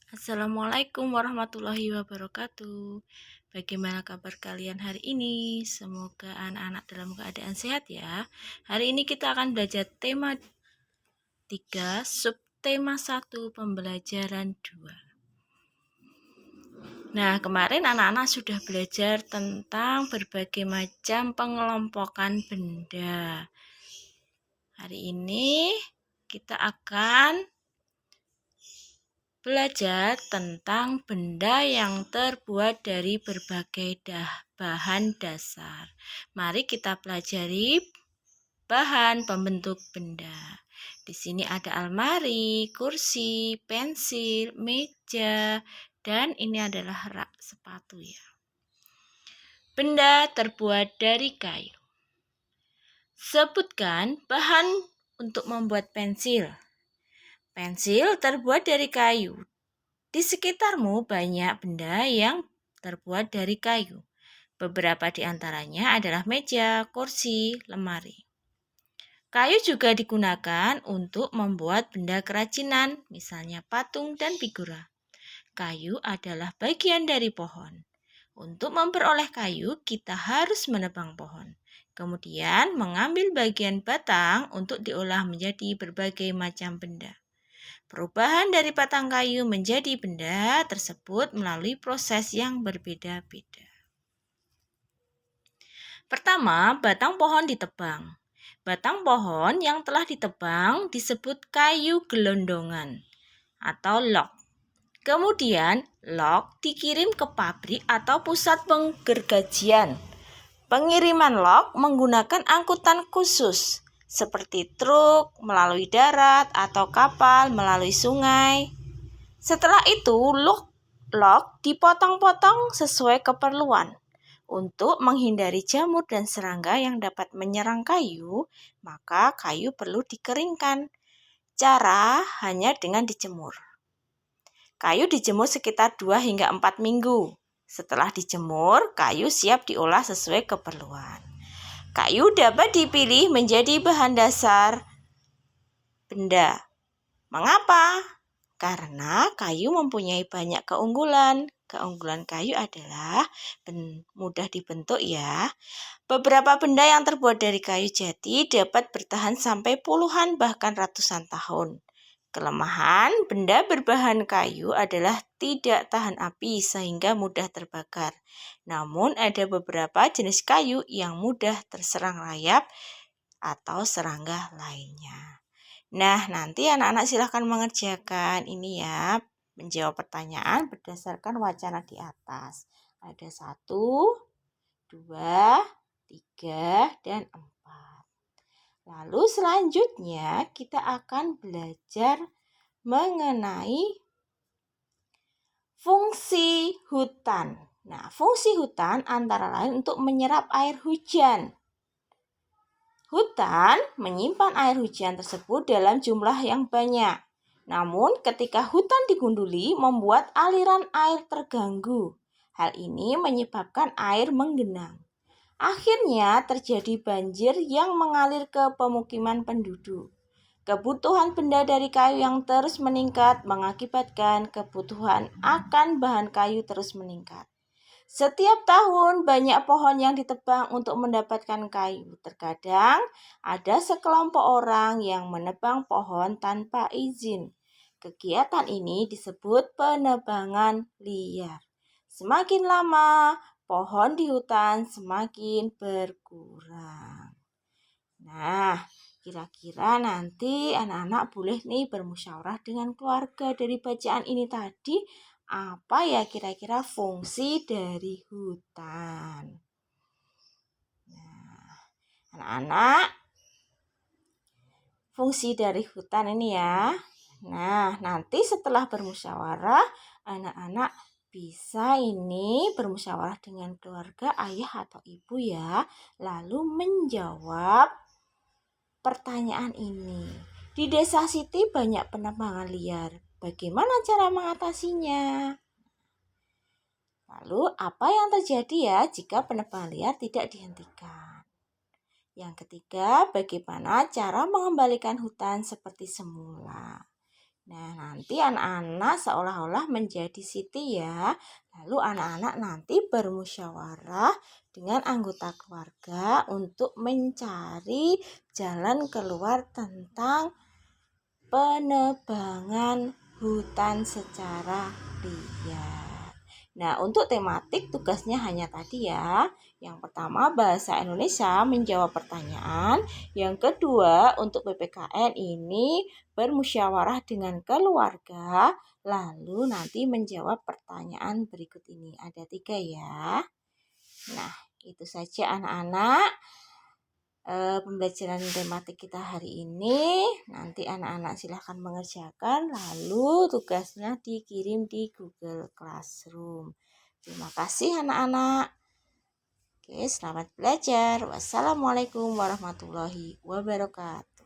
Assalamualaikum warahmatullahi wabarakatuh. Bagaimana kabar kalian hari ini? Semoga anak-anak dalam keadaan sehat ya. Hari ini kita akan belajar tema 3, subtema 1, pembelajaran 2. Nah, kemarin anak-anak sudah belajar tentang berbagai macam pengelompokan benda. Hari ini kita akan belajar tentang benda yang terbuat dari berbagai bahan dasar. Mari kita pelajari bahan pembentuk benda. Di sini ada almari, kursi, pensil, meja, dan ini adalah rak sepatu ya. Benda terbuat dari kayu. Sebutkan bahan untuk membuat pensil. Pensil terbuat dari kayu. Di sekitarmu banyak benda yang terbuat dari kayu. Beberapa di antaranya adalah meja, kursi, lemari. Kayu juga digunakan untuk membuat benda kerajinan, misalnya patung dan figura. Kayu adalah bagian dari pohon. Untuk memperoleh kayu, kita harus menebang pohon. Kemudian mengambil bagian batang untuk diolah menjadi berbagai macam benda. Perubahan dari batang kayu menjadi benda tersebut melalui proses yang berbeda-beda. Pertama, batang pohon ditebang. Batang pohon yang telah ditebang disebut kayu gelondongan atau log. Kemudian, log dikirim ke pabrik atau pusat penggergajian. Pengiriman log menggunakan angkutan khusus seperti truk melalui darat atau kapal melalui sungai. Setelah itu, log dipotong-potong sesuai keperluan. Untuk menghindari jamur dan serangga yang dapat menyerang kayu, maka kayu perlu dikeringkan. Cara hanya dengan dijemur. Kayu dijemur sekitar 2 hingga 4 minggu. Setelah dijemur, kayu siap diolah sesuai keperluan. Kayu dapat dipilih menjadi bahan dasar benda. Mengapa? Karena kayu mempunyai banyak keunggulan. Keunggulan kayu adalah mudah dibentuk ya. Beberapa benda yang terbuat dari kayu jati dapat bertahan sampai puluhan bahkan ratusan tahun. Kelemahan benda berbahan kayu adalah tidak tahan api sehingga mudah terbakar. Namun ada beberapa jenis kayu yang mudah terserang rayap atau serangga lainnya. Nah, nanti anak-anak silahkan mengerjakan ini ya, menjawab pertanyaan berdasarkan wacana di atas. Ada 1, 2, 3, dan 4. Lalu selanjutnya kita akan belajar mengenai fungsi hutan. Nah, fungsi hutan antara lain untuk menyerap air hujan. Hutan menyimpan air hujan tersebut dalam jumlah yang banyak. Namun ketika hutan digunduli membuat aliran air terganggu. Hal ini menyebabkan air menggenang. Akhirnya terjadi banjir yang mengalir ke pemukiman penduduk. Kebutuhan benda dari kayu yang terus meningkat mengakibatkan kebutuhan akan bahan kayu terus meningkat. Setiap tahun banyak pohon yang ditebang untuk mendapatkan kayu. Terkadang ada sekelompok orang yang menebang pohon tanpa izin. Kegiatan ini disebut penebangan liar. Semakin lama, pohon di hutan semakin berkurang. Nah, kira-kira nanti anak-anak boleh nih bermusyawarah dengan keluarga dari bacaan ini tadi. Apa ya kira-kira fungsi dari hutan? Nah, anak-anak, fungsi dari hutan ini ya. Nah, nanti setelah bermusyawarah, anak-anak bisa ini bermusyawarah dengan keluarga, ayah atau ibu ya. Lalu menjawab pertanyaan ini. Di desa Siti banyak penebangan liar. Bagaimana cara mengatasinya? Lalu apa yang terjadi ya jika penebangan liar tidak dihentikan? Yang ketiga, bagaimana cara mengembalikan hutan seperti semula? Nah, nanti anak-anak seolah-olah menjadi Siti ya. Lalu anak-anak nanti bermusyawarah dengan anggota keluarga untuk mencari jalan keluar tentang penebangan hutan secara liar. Nah, untuk tematik tugasnya hanya tadi ya. Yang pertama bahasa Indonesia menjawab pertanyaan. Yang kedua untuk PPKN ini bermusyawarah dengan keluarga. Lalu nanti menjawab pertanyaan berikut ini. Ada 3 ya. Nah, itu saja anak-anak. Pembelajaran tematik kita hari ini. Nanti anak-anak silahkan mengerjakan, lalu tugasnya dikirim di Google Classroom. Terima kasih anak-anak. Oke, selamat belajar. Wassalamualaikum warahmatullahi wabarakatuh.